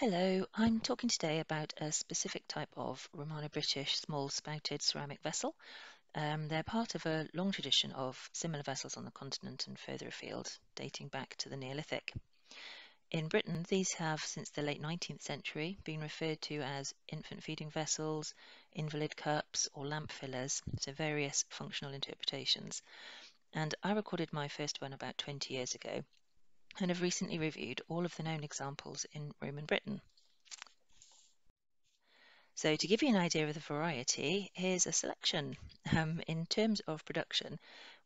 Hello, I'm talking today about a specific type of Romano-British small spouted ceramic vessel. They're part of a long tradition of similar vessels on the continent and further afield, dating back to the Neolithic. In Britain, these have, since the late 19th century, been referred to as infant feeding vessels, invalid cups, or lamp fillers, so various functional interpretations. And I recorded my first one about 20 years ago and have recently reviewed all of the known examples in Roman Britain. So to give you an idea of the variety, here's a selection. In terms of production,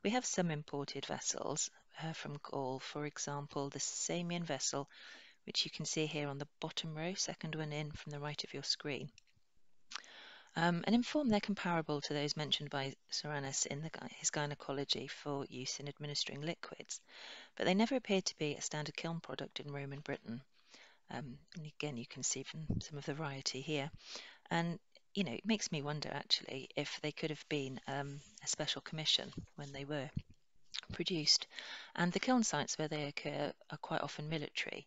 we have some imported vessels from Gaul, for example, the Samian vessel, which you can see here on the bottom row, second one in from the right of your screen. And in form, they're comparable to those mentioned by Soranus in his gynecology for use in administering liquids, but they never appeared to be a standard kiln product in Roman Britain. And again, you can see from some of the variety here. And, it makes me wonder actually if they could have been a special commission when they were produced. And the kiln sites where they occur are quite often military.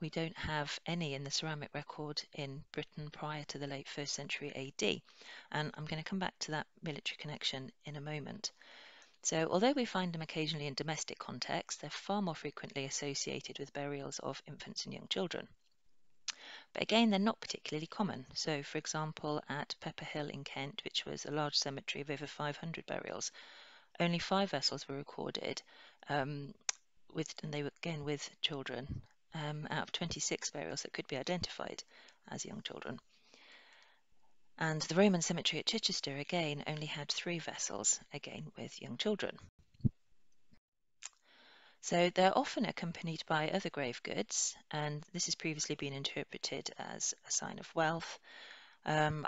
We don't have any in the ceramic record in Britain prior to the late 1st century AD. And I'm going to come back to that military connection in a moment. So although we find them occasionally in domestic contexts, they're far more frequently associated with burials of infants and young children. But again, they're not particularly common. So, for example, at Pepper Hill in Kent, which was a large cemetery of over 500 burials, only 5 vessels were recorded, and they were again with children, out of 26 burials that could be identified as young children. And the Roman cemetery at Chichester, again, only had 3 vessels, again with young children. So they're often accompanied by other grave goods, and this has previously been interpreted as a sign of wealth. I'm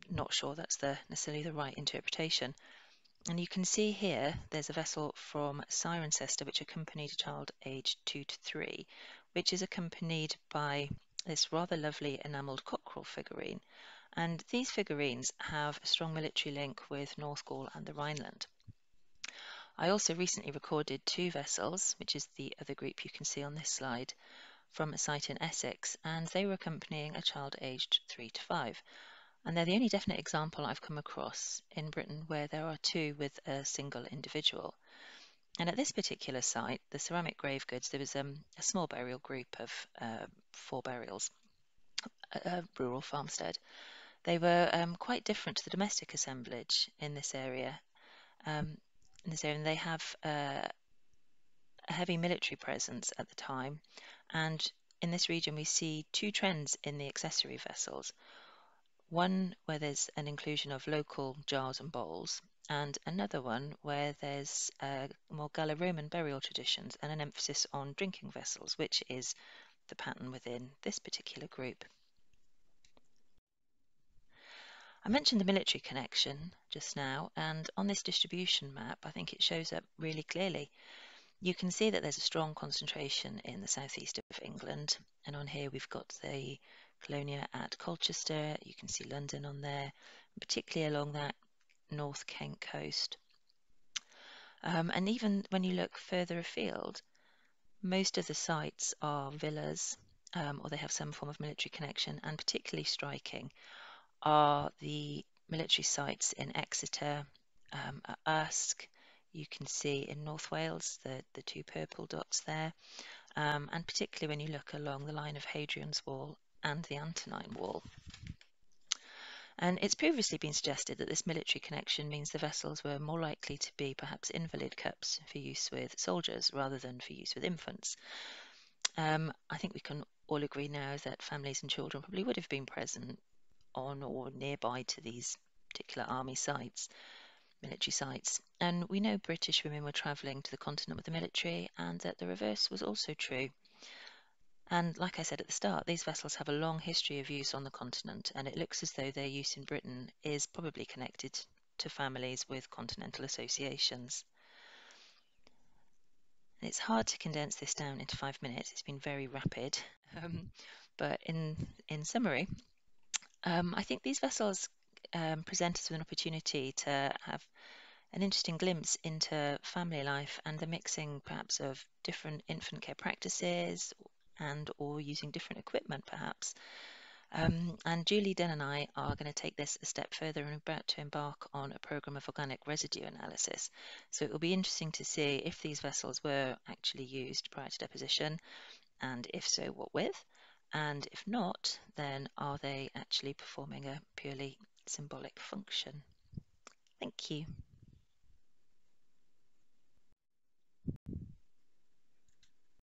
not sure that's necessarily the right interpretation. And you can see here there's a vessel from Cirencester which accompanied a child aged 2 to 3, which is accompanied by this rather lovely enamelled cockerel figurine. And these figurines have a strong military link with North Gaul and the Rhineland. I also recently recorded 2 vessels, which is the other group you can see on this slide, from a site in Essex, and they were accompanying a child aged 3 to 5. And they're the only definite example I've come across in Britain where there are 2 with a single individual. And at this particular site, the ceramic grave goods, there was a small burial group of 4 burials, a rural farmstead. They were quite different to the domestic assemblage in this area. And they have a heavy military presence at the time. And in this region, we see 2 trends in the accessory vessels. One where there's an inclusion of local jars and bowls, and another one where there's more Gallo-Roman burial traditions and an emphasis on drinking vessels, which is the pattern within this particular group. I mentioned the military connection just now, and on this distribution map, I think it shows up really clearly. You can see that there's a strong concentration in the southeast of England, and on here we've got the Colonia at Colchester. You can see London on there, particularly along that North Kent coast. And even when you look further afield, most of the sites are villas, or they have some form of military connection, and particularly striking are the military sites in Exeter, at Usk. You can see in North Wales the 2 purple dots there, and particularly when you look along the line of Hadrian's Wall and the Antonine Wall. And it's previously been suggested that this military connection means the vessels were more likely to be perhaps invalid cups for use with soldiers rather than for use with infants. I think we can all agree now that families and children probably would have been present on or nearby to these particular army sites, military sites. And we know British women were travelling to the continent with the military, and that the reverse was also true. And like I said at the start, these vessels have a long history of use on the continent, and it looks as though their use in Britain is probably connected to families with continental associations. It's hard to condense this down into 5 minutes. It's been very rapid. But in summary, I think these vessels present us with an opportunity to have an interesting glimpse into family life and the mixing perhaps of different infant care practices and or using different equipment perhaps. And Julie, Den and I are going to take this a step further and about to embark on a program of organic residue analysis. So it will be interesting to see if these vessels were actually used prior to deposition, and if so, what with? And if not, then are they actually performing a purely symbolic function? Thank you.